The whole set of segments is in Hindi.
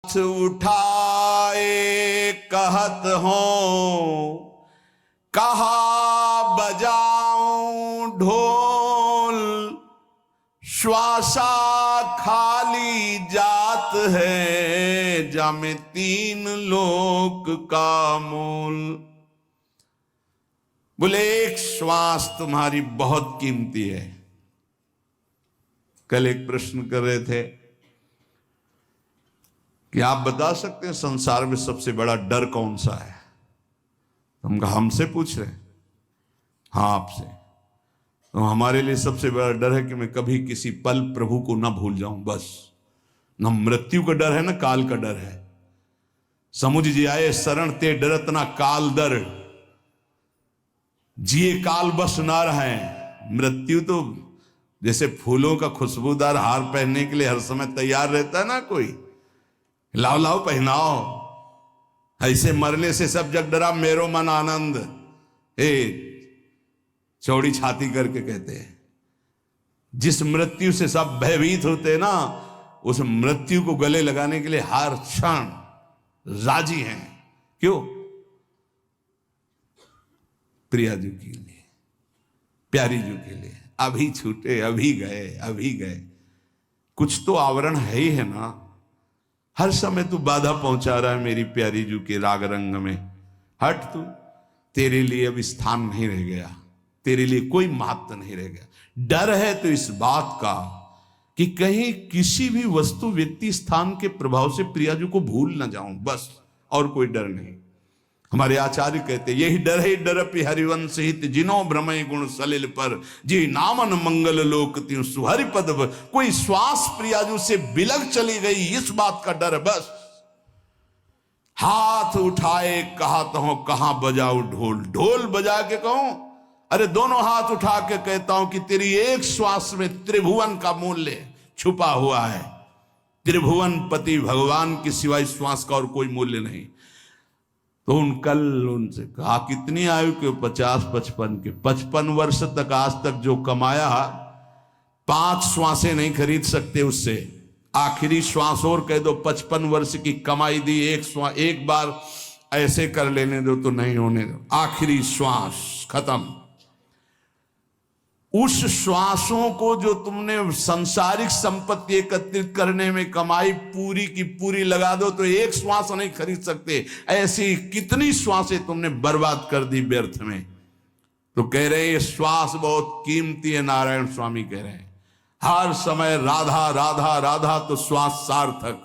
हाथ उठाए कहत हो, कहा बजाऊं ढोल। श्वासा खाली जात है, जामे तीन लोक का मूल। बोले एक श्वास तुम्हारी बहुत कीमती है। कल एक प्रश्न कर रहे थे कि आप बता सकते हैं संसार में सबसे बड़ा डर कौन सा है? हम कहा हमसे पूछ रहे हैं? हाँ आपसे। तो हमारे लिए सबसे बड़ा डर है कि मैं कभी किसी पल प्रभु को ना भूल जाऊं। बस ना मृत्यु का डर है ना काल का डर है। समुझ जी आए शरण ते डरत ना काल डर, जिए काल बस ना रहे। मृत्यु तो जैसे फूलों का खुशबूदार हार पहनने के लिए हर समय तैयार रहता है ना, कोई लाओ लाओ पहनाओ, ऐसे मरने से सब जग डरा मेरो मन आनंद। चौड़ी छाती करके कहते हैं जिस मृत्यु से सब भयभीत होते हैं ना, उस मृत्यु को गले लगाने के लिए हर क्षण राजी हैं। क्यों? प्रिया जी के लिए, प्यारी जी के लिए। अभी छूटे, अभी गए, अभी गए। कुछ तो आवरण है ही है ना। हर समय तू बाधा पहुंचा रहा है मेरी प्यारी जू के राग रंग में। हट तू, तेरे लिए अब स्थान नहीं रह गया, तेरे लिए कोई महत्व नहीं रह गया। डर है तो इस बात का कि कहीं किसी भी वस्तु व्यक्ति स्थान के प्रभाव से प्रियाजू को भूल ना जाऊं, बस। और कोई डर नहीं। हमारे आचार्य कहते यही डर है डरपि हरिवंश हित, जिनो भ्रमय गुण सलिल पर, जी नामन मंगल लोक त्यों सुहरि पद। कोई श्वास प्रियाजू से बिलग चली गई, इस बात का डर है बस। हाथ उठाए कहा तो कहां बजाऊं ढोल। ढोल बजा के कहूं? अरे दोनों हाथ उठा के कहता हूं कि तेरी एक श्वास में त्रिभुवन का मूल्य छुपा हुआ है। त्रिभुवन पति भगवान के सिवाय श्वास का और कोई मूल्य नहीं। तो कल उनसे कहा कितनी आयु के? 50-55 के। 55 वर्ष तक आज तक जो कमाया 5 श्वासें नहीं खरीद सकते उससे। आखिरी श्वास और कह दो 55 वर्ष की कमाई दी, एक बार ऐसे कर लेने दो तो नहीं होने दो। आखिरी श्वास खत्म। उस श्वासों को जो तुमने सांसारिक संपत्ति एकत्रित करने में कमाई पूरी की पूरी लगा दो तो एक श्वास नहीं खरीद सकते। ऐसी कितनी श्वासें तुमने बर्बाद कर दी व्यर्थ में। तो कह रहे हैं ये श्वास बहुत कीमती है। नारायण स्वामी कह रहे हैं हर समय राधा राधा राधा, तो श्वास सार्थक।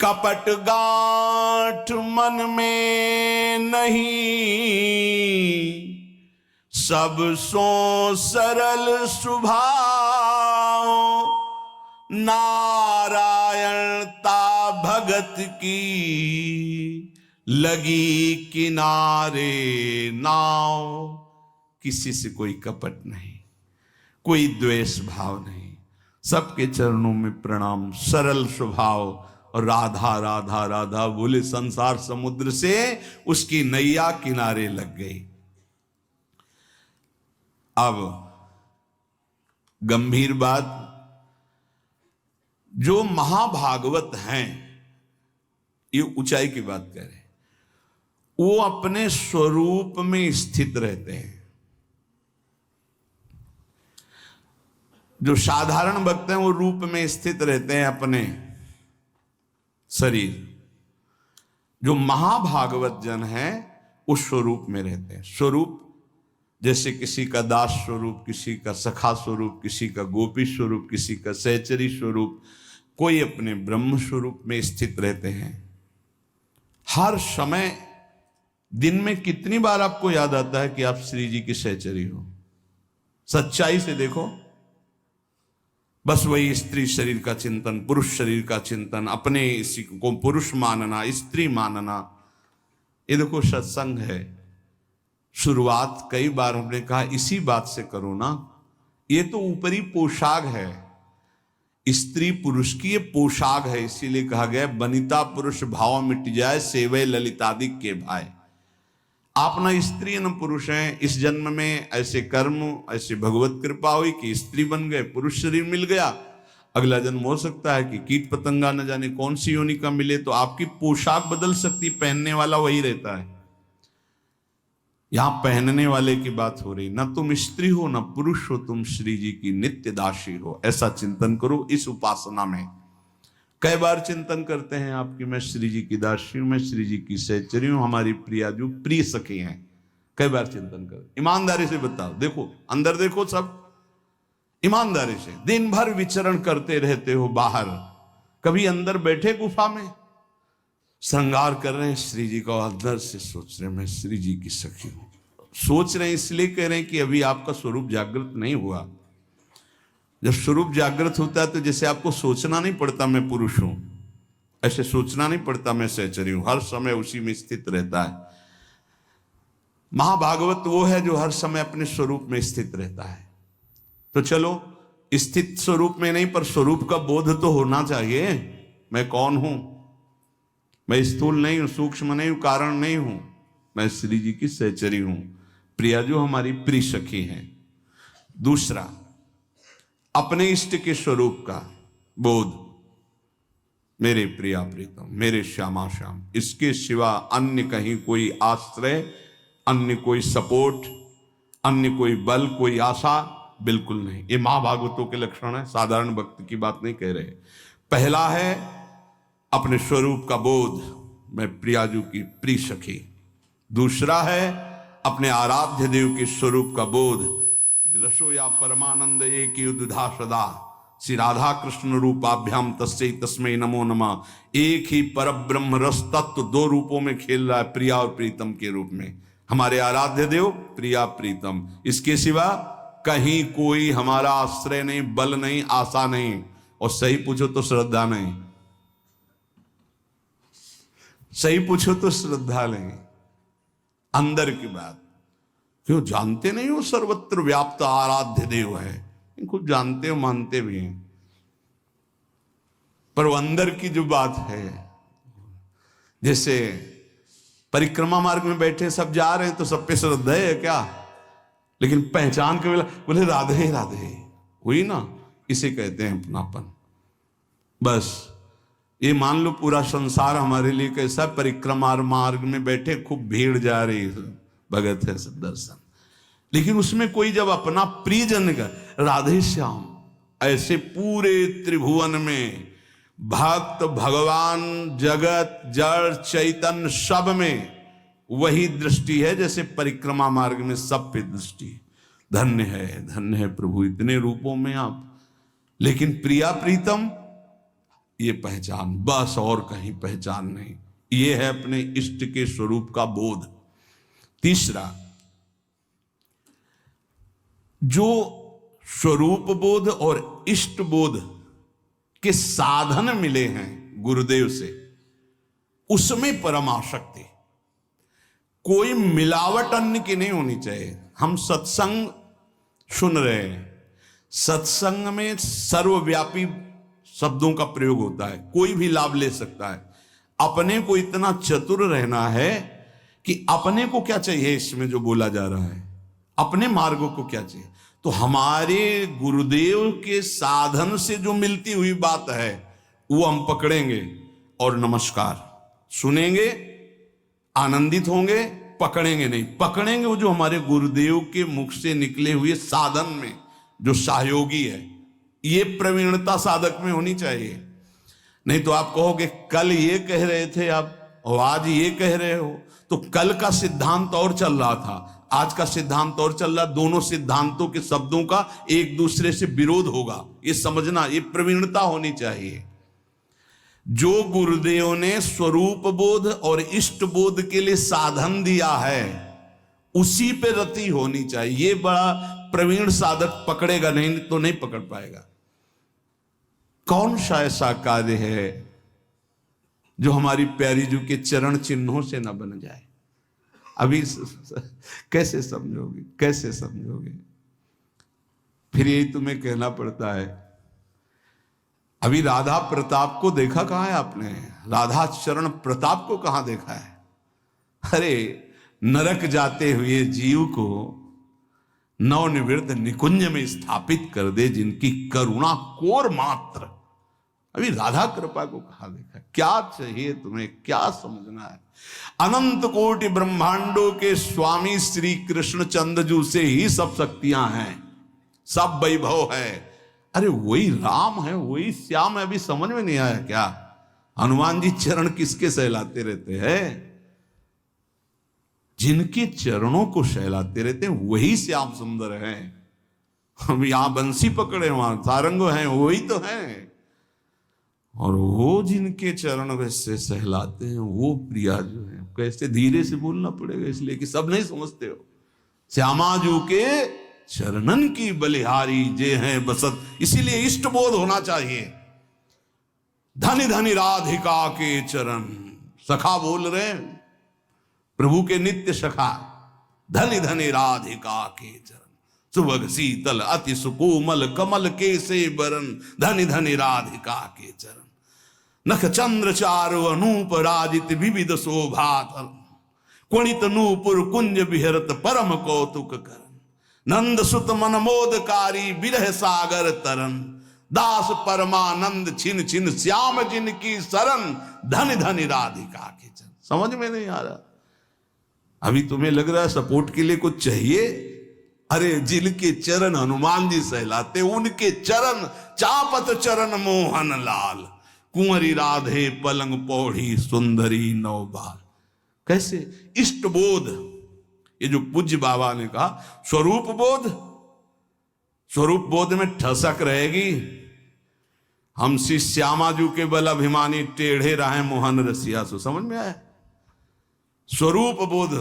कपट गांठ मन में नहीं, सब सो सरल स्वभाव। नारायणता भगत की लगी किनारे नाव। किसी से कोई कपट नहीं, कोई द्वेष भाव नहीं, सबके चरणों में प्रणाम, सरल स्वभाव। और राधा राधा राधा बोले संसार समुद्र से उसकी नैया किनारे लग गई। अब गंभीर बात, जो महाभागवत हैं, ये ऊंचाई की बात कह रहे हैं, वो अपने स्वरूप में स्थित रहते हैं। जो साधारण भक्त हैं वो रूप में स्थित रहते हैं अपने शरीर। जो महाभागवत जन हैं उस स्वरूप में रहते हैं। स्वरूप जैसे किसी का दास स्वरूप, किसी का सखा स्वरूप, किसी का गोपी स्वरूप, किसी का सहचरी स्वरूप, कोई अपने ब्रह्म स्वरूप में स्थित रहते हैं। हर समय दिन में कितनी बार आपको याद आता है कि आप श्री जी की सहचरी हो? सच्चाई से देखो। बस वही स्त्री शरीर का चिंतन, पुरुष शरीर का चिंतन, अपने इसी को पुरुष मानना, स्त्री मानना। ये देखो सत्संग है। शुरुआत कई बार हमने कहा इसी बात से करो ना। ये तो ऊपरी पोशाक है, स्त्री पुरुष की ये पोशाक है। इसीलिए कहा गया बनिता पुरुष भाव मिट जाए, सेवे ललितादि के भाई। आप न स्त्री न पुरुष हैं। इस जन्म में ऐसे कर्म, ऐसे भगवत कृपा हुई कि स्त्री बन गए, पुरुष शरीर मिल गया। अगला जन्म हो सकता है कि कीट पतंगा न जाने कौन सी योनि का मिले, तो आपकी पोशाक बदल सकती, पहनने वाला वही रहता है। यहां पहनने वाले की बात हो रही, ना तुम स्त्री हो ना पुरुष हो, तुम श्री जी की नित्य दासी हो। ऐसा चिंतन करो इस उपासना में। कई बार चिंतन करते हैं आपकी मैं श्री जी की दासी हूं, मैं श्री जी की सहचरी हूं, हमारी प्रियाजू प्रिय सखी हैं। कई बार चिंतन करो, ईमानदारी से बताओ, देखो अंदर देखो, सब ईमानदारी से। दिन भर विचरण करते रहते हो बाहर, कभी अंदर बैठे गुफा में श्रृंगार कर रहे हैं श्री जी का, अंदर से सोच रहे हैं मैं श्री जी की सखी हूं। सोच रहे हैं इसलिए कह रहे हैं कि अभी आपका स्वरूप जागृत नहीं हुआ। जब स्वरूप जागृत होता है तो जैसे आपको सोचना नहीं पड़ता मैं पुरुष हूं, ऐसे सोचना नहीं पड़ता मैं सहचरी हूं, हर समय उसी में स्थित रहता है। महाभागवत वो है जो हर समय अपने स्वरूप में स्थित रहता है। तो चलो, स्थित स्वरूप में नहीं पर स्वरूप का बोध तो होना चाहिए। मैं कौन हूं? मैं स्थूल नहीं हूं, सूक्ष्म नहीं हूं, कारण नहीं हूं, मैं श्री जी की सहचरी हूं, प्रिया जो हमारी प्रिय सखी हैं। दूसरा, अपने इष्ट के स्वरूप का बोध, मेरे प्रिया प्रीतम, मेरे श्यामा श्याम, इसके सिवा अन्य कहीं कोई आश्रय, अन्य कोई सपोर्ट, अन्य कोई बल, कोई आशा बिल्कुल नहीं। ये महाभागवतों के लक्षण है, साधारण भक्त की बात नहीं कह रहे। पहला है अपने स्वरूप का बोध, मैं प्रियाजू की प्रिय सखी। दूसरा है अपने आराध्य देव के स्वरूप का बोध, रसो या परमानंद एक दुधा सदा, श्री राधा कृष्ण रूपाभ्याम तस्मै तस्मै नमो नमः। एक ही परब्रह्म रस तत्व दो रूपों में खेल रहा है, प्रिया और प्रीतम के रूप में। हमारे आराध्य देव प्रिया प्रीतम, इसके सिवा कहीं कोई हमारा आश्रय नहीं, बल नहीं, आशा नहीं, और सही पूछो तो श्रद्धा नहीं। सही पूछो तो श्रद्धा नहीं। अंदर की बात क्यों जानते नहीं हो? सर्वत्र व्याप्त आराध्य देव है, इनको जानते हो, मानते भी हैं, पर वो अंदर की जो बात है, जैसे परिक्रमा मार्ग में बैठे सब जा रहे हैं तो सब पे श्रद्धा है क्या? लेकिन पहचान के बोले राधे राधे हुई ना, इसे कहते हैं अपनापन। बस ये मान लो पूरा संसार हमारे लिए कैसा, परिक्रमा मार्ग में बैठे खूब भीड़ जा रही है, भगत है सब दर्शन, लेकिन उसमें कोई जब अपना प्रियजन का राधे श्याम, ऐसे पूरे त्रिभुवन में भक्त भगवान जगत जड़ चैतन्य सब में वही दृष्टि है जैसे परिक्रमा मार्ग में सब पे दृष्टि। धन्य है प्रभु, इतने रूपों में आप। लेकिन प्रिया प्रीतम ये पहचान, बस और कहीं पहचान नहीं। ये है अपने इष्ट के स्वरूप का बोध। तीसरा, जो स्वरूप बोध और इष्ट बोध के साधन मिले हैं गुरुदेव से, उसमें परम आसक्ति, कोई मिलावट अन्य की नहीं होनी चाहिए। हम सत्संग सुन रहे हैं, सत्संग में सर्वव्यापी शब्दों का प्रयोग होता है, कोई भी लाभ ले सकता है। अपने को इतना चतुर रहना है कि अपने को क्या चाहिए इसमें जो बोला जा रहा है, अपने मार्गों को क्या चाहिए। तो हमारे गुरुदेव के साधन से जो मिलती हुई बात है वो हम पकड़ेंगे और नमस्कार सुनेंगे, आनंदित होंगे, पकड़ेंगे नहीं। पकड़ेंगे वो जो हमारे गुरुदेव के मुख से निकले हुए साधन में जो सहयोगी है। ये प्रवीणता साधक में होनी चाहिए। नहीं तो आप कहोगे कल ये कह रहे थे आप और आज ये कह रहे हो, तो कल का सिद्धांत और चल रहा था, आज का सिद्धांत और चल रहा, दोनों सिद्धांतों के शब्दों का एक दूसरे से विरोध होगा। ये समझना, ये प्रवीणता होनी चाहिए। जो गुरुदेव ने स्वरूप बोध और इष्ट बोध के लिए साधन दिया है उसी पे रति होनी चाहिए। ये बड़ा प्रवीण साधक पकड़ेगा, नहीं तो नहीं पकड़ पाएगा। कौन सा ऐसा कार्य है जो हमारी प्यारी जू के चरण चिन्हों से न बन जाए? अभी कैसे समझोगे, कैसे समझोगे? फिर यही तुम्हें कहना पड़ता है। अभी राधा प्रताप को देखा कहाँ है आपने? राधा चरण प्रताप को कहाँ देखा है? अरे नरक जाते हुए जीव को नवनिवृत्त निकुंज में स्थापित कर दे, जिनकी करुणा कोर मात्र। अभी राधा कृपा को कहा देखा, क्या चाहिए तुम्हें, क्या समझना है। अनंत कोटि ब्रह्मांडों के स्वामी श्री कृष्ण चंद्रजू से ही सब शक्तियां हैं, सब वैभव है। अरे वही राम है, वही श्याम है। अभी समझ में नहीं आया क्या? हनुमान जी चरण किसके सहलाते रहते हैं? जिनके चरणों को सहलाते रहते हैं वही श्याम सुंदर है। हम यहां बंसी पकड़े, वहां सारंग हैं, वही तो हैं। और वो जिनके चरण वैसे सहलाते हैं वो प्रिया जो है। कैसे धीरे से बोलना पड़ेगा इसलिए कि सब नहीं समझते हो। श्यामा जू के चरणन की बलिहारी जे हैं बसत, इसीलिए इष्ट बोध होना चाहिए। धनी धनी राधिका के चरण, सखा बोल रहे हैं, प्रभु के नित्य सखा। धनी धनी राधिका के चरण, सुभग शीतल अति सुकोमल कमल के से बरन। धनी धनी राधिका के चरण, नख चंद्र चारु अनूप राजित विविध शोभात। क्वणित नूपुर कुंज विहरत परम कौतुक करन। नंद सुत मन मोदकारी विरह सागर तरन। दास परमानंद छिन छिन श्याम जिनकी शरण। धन धनी राधिका के चरण। समझ में नहीं आ रहा? अभी तुम्हें लग रहा है सपोर्ट के लिए कुछ चाहिए? अरे जिनके चरण हनुमान जी सहलाते, उनके चरण चापत चरण मोहन लाल। कुंवरी राधे पलंग पौड़ी सुंदरी नौबाल। कैसे? इष्ट बोध, ये जो पूज्य बाबा ने कहा स्वरूप बोध, स्वरूप बोध में ठसक रहेगी। हम श्री श्यामाजू के बल अभिमानी टेढ़े रहे मोहन रसिया सो। समझ में आया? स्वरूप बोध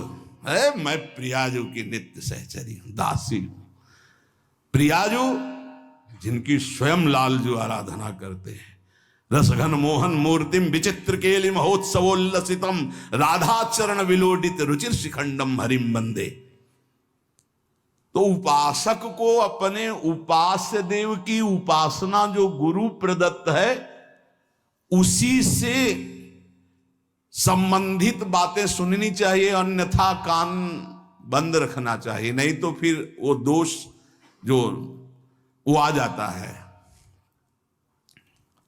है, मैं प्रियाजू की नित्य सहचरी हूं, दासी हूं। प्रियाजू जिनकी स्वयं लालजू आराधना करते हैं। रसघन मोहन मूर्तिम विचित्र केलि महोत्सवोल्लसितम। राधाचरण विलोडित रुचिर शिखंडम हरिम बंदे। तो उपासक को अपने उपास्य देव की उपासना जो गुरु प्रदत्त है उसी से संबंधित बातें सुननी चाहिए, अन्यथा कान बंद रखना चाहिए। नहीं तो फिर वो दोष जो वो आ जाता है।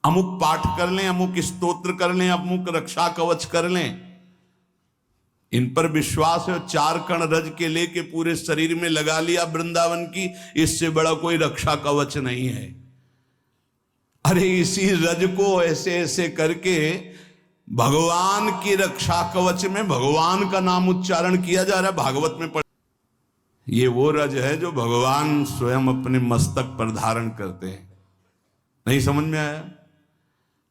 अमुक पाठ कर लें, अमुक स्तोत्र कर लें, अमुक रक्षा कवच कर लें, इन पर विश्वास है। 4 कण रज के लेके पूरे शरीर में लगा लिया वृंदावन की, इससे बड़ा कोई रक्षा कवच नहीं है। अरे इसी रज को ऐसे ऐसे करके भगवान की रक्षा कवच में भगवान का नाम उच्चारण किया जा रहा है। भागवत में ये वो रज है जो भगवान स्वयं अपने मस्तक पर धारण करते हैं। नहीं समझ में आया?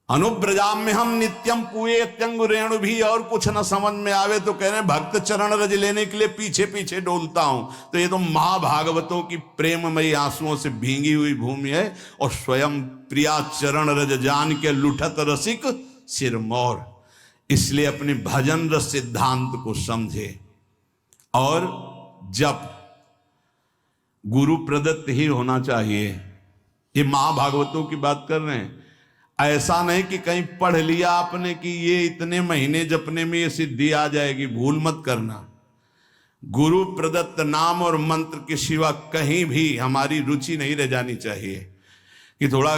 अनुब्रजाम में हम नित्यम कुए त्यंग रेणु भी। और कुछ न समझ में आवे तो कह रहे हैं भक्त चरण रज लेने के लिए पीछे पीछे डोलता हूं। तो ये तो महाभागवतों की प्रेममयी आंसुओं से भींगी हुई भूमि है। और स्वयं प्रिया चरण रज जान के लुठत रसिक सिरमौर। इसलिए अपने भजन रस सिद्धांत को समझे और जप गुरु प्रदत्त ही होना चाहिए। ये महाभागवतों की बात कर रहे हैं। ऐसा नहीं कि कहीं पढ़ लिया आपने कि ये इतने महीने जपने में ये सिद्धि आ जाएगी। भूल मत करना। गुरु प्रदत्त नाम और मंत्र के सिवा कहीं भी हमारी रुचि नहीं रह जानी चाहिए कि थोड़ा